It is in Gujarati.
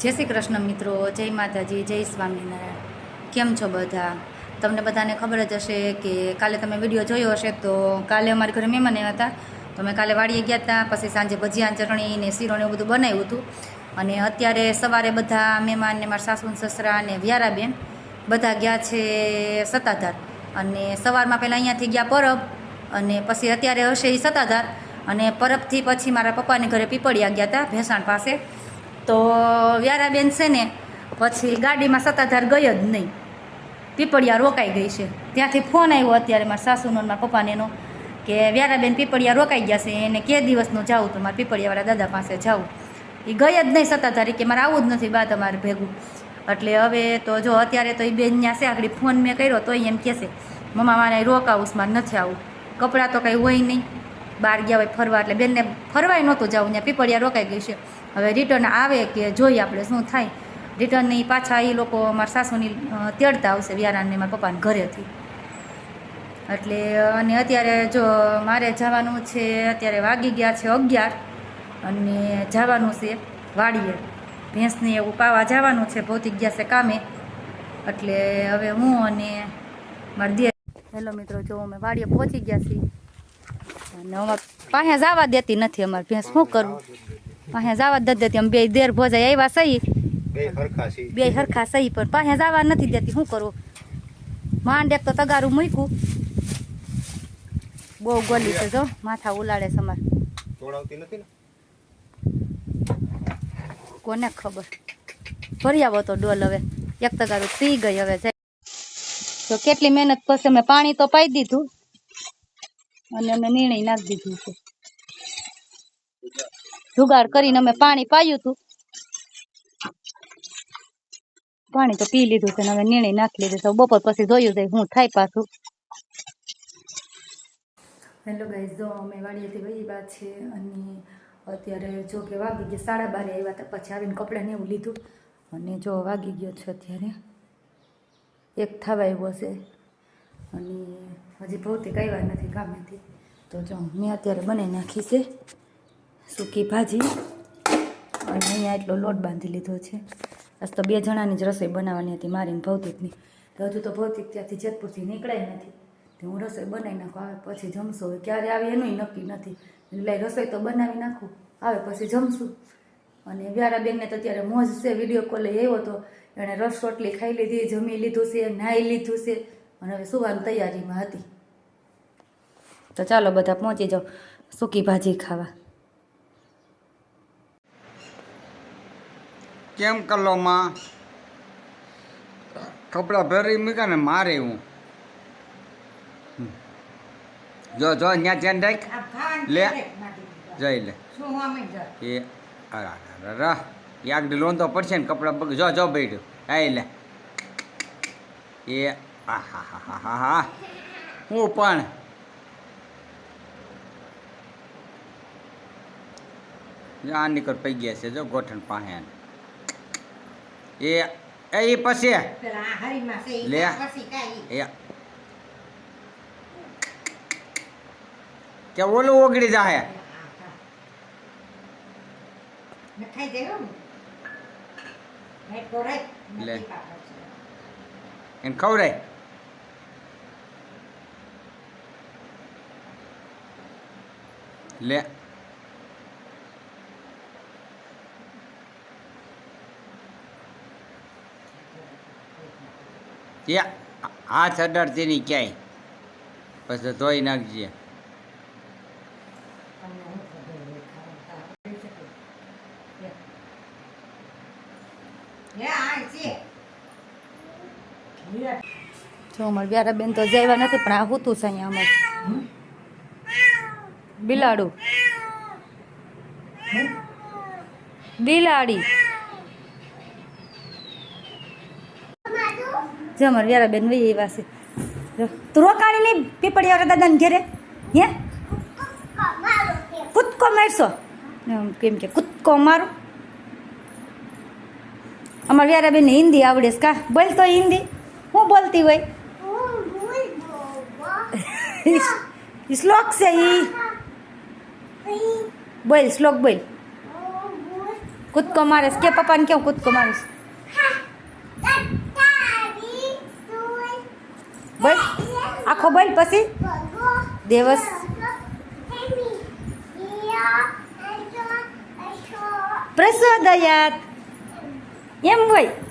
જય શ્રી કૃષ્ણ મિત્રો, જય માતાજી, જય સ્વામિનારાયણ. કેમ છો બધા? તમને બધાને ખબર જ હશે કે કાલે તમે વિડીયો જોયો હશે. તો કાલે અમારી ઘરે મહેમાન આવ્યા હતા, તો અમે કાલે વાડીએ ગયા હતા. પછી સાંજે ભજીયા, ચટણી ને શીરો ને એવું બધું બનાવ્યું હતું. અને અત્યારે સવારે બધા મહેમાન ને મારા સાસુ સસરા ને વ્યારાબેન બધા ગયા છે સત્તાધાર. અને સવારમાં પહેલાં અહીંયાથી ગયા પરબ, અને પછી અત્યારે હશે એ સત્તાધાર. અને પરબથી પછી મારા પપ્પાને ઘરે પીપળિયા ગયા હતા ભેસાણ પાસે. તો વ્યારાબેન છે ને પછી ગાડીમાં સત્તાધાર ગઈ જ નહીં, પીપળિયા રોકાઈ ગઈ છે. ત્યાંથી ફોન આવ્યો અત્યારે મારા સાસુનો મારા પપ્પાને એનો કે વ્યારાબેન પીપળિયા રોકાઈ ગયા છે, એને કે દિવસનું જાવું, તો મારે પીપળિયાવાળા દાદા પાસે જાવું. એ ગઈ જ નહીં સત્તાધારી, કે મારે આવું જ નથી બા તમારે ભેગું. એટલે હવે તો જો અત્યારે તો એ બેન ત્યાં છે, આગળ ફોન મેં કર્યો તો એમ કહેશે મમ્મા મારે રોકાવું, મારે નથી આવું, કપડાં તો કંઈ હોય નહીં, બહાર ગયા હોય ફરવા. એટલે બેનને ફરવાય નહોતું જવું, ત્યાં પીપળિયા રોકાઈ ગઈ છે. હવે રિટર્ન આવે કે જોઈએ આપણે શું થાય. રિટર્નની પાછા એ લોકો મારા સાસુની તેડતા આવશે વ્યારાને મારા પપ્પાને ઘરેથી. એટલે અને અત્યારે જો મારે જવાનું છે, અત્યારે વાગી ગયા છે 11, અને જવાનું છે વાડીએ, ભેંસને એવું પાવા જવાનું છે. ભૌતિક ગયા છે કામે. એટલે હવે હું અને મારી દેર, હેલો મિત્રો, જો અમે વાડીએ પહોંચી ગયા છીએ. અને અમારે પાસે જવા દેતી નથી, અમારે ભેંસ શું કરવું, પાસે જવા જ દેતી. અમે બે દેર ભોજાઈ આવ્યા સહી, બે હરખા સહી, પણ પાસે જવા નથી દેતી. શું કરવું, માંડ એક તો તગારું મૂક્યું, બહુ ગોલી છે, જો માથા ઉલાડે છે અમારે. કોને ખબર, ભરી આવો તો ડોલ. હવે એક તગારું પી ગઈ. હવે તો કેટલી મહેનત પછી અમે પાણી તો પાઈ દીધું, અને અમે નિર્ણય નાખી દીધું છે. જુગાડ કરીને અમે પાણી પાયું હતું, પાણી તો પી લીધું છે, ને હવે નિર્ણય નાખી લીધું છે. બપોર પછી જોયું જાય હું થાય પાછું. હેલો ગાઈઝ, જો અમે વાડીએથી વહી વાત છે, અને અત્યારે જો કે વાગી ગયા 12:30 આવ્યા હતા. પછી આવીને કપડાને એવું લીધું, અને જો વાગી ગયો છે અત્યારે 1 થવા આવ્યો છે. અને હજી ભૌતિક આવ્યા નથી કામેથી. તો જો મેં અત્યારે બનાવી નાખી છે સૂકી ભાજી, અને અહીંયા એટલો લોટ બાંધી લીધો છે. આજ તો 2 જણાની જ રસોઈ બનાવવાની હતી, મારી ને ભૌતિકની. તો હજુ તો ભૌતિક ત્યાંથી જેતપુરથી નીકળાય નથી, તો હું રસોઈ બનાવી નાખું, આવે પછી જમશું. હવે ક્યારે આવે એનું નક્કી નથી, એટલે રસોઈ તો બનાવી નાખું, આવે પછી જમશું. અને વ્યારાબેનને તો અત્યારે મોજ છે, વિડીયો કોલે આવ્યો તો એણે રસ રોટલી ખાઈ લીધી, જમી લીધું છે, નાહી લીધું છે, અને હવે સુવાની તૈયારીમાં હતી. તો ચાલો બધા પહોંચી જાઓ સૂકી ભાજી ખાવા. કેમ કલો માં કપડાં ભરી મૂક્યા ને મારે હું જો જો ત્યાં ધ્યાન રાખ લે જઈ લે એ રા આગળ લોન તો પડશે ને કપડાં જો જો બેઠું હા લે એ આ હા હા હા હા હા હું પણ આ નીકળ પઈ ગયા છે જો ગોઠણ પાસે એ પછી લે એ કે ઓલું ઓગળી જાય લે એને ખવડાય લે હાથ અડાડતી નહીં ક્યાંય, પછી ધોઈ નાખજે. જો અમારે વ્યારાબેન તો જઈવા નથી, પણ આ હોતું છે અહીંયા અમારે બિલાડું, બિલાડી. જો અમારે વ્યારાબેન વહી એવા છે. જો તું રોકાણી નહીં પીપળિયા દાદાને ઘેરે, હે કૂદકો મારશો કેમ કે કૂદકો મારું. અમારે વ્યારાબેનને હિન્દી આવડે છે, કા બોલ તો હિન્દી હું બોલતી હોય. શ્લોક છે ઈ, બોલ શ્લોક બોલ. કૂદકો મારેશ કે પપ્પાને કેવું કૂદકો મારીશ બોલ આખો બોલ પછી દેવસ પ્રસોદયાત એમ હોય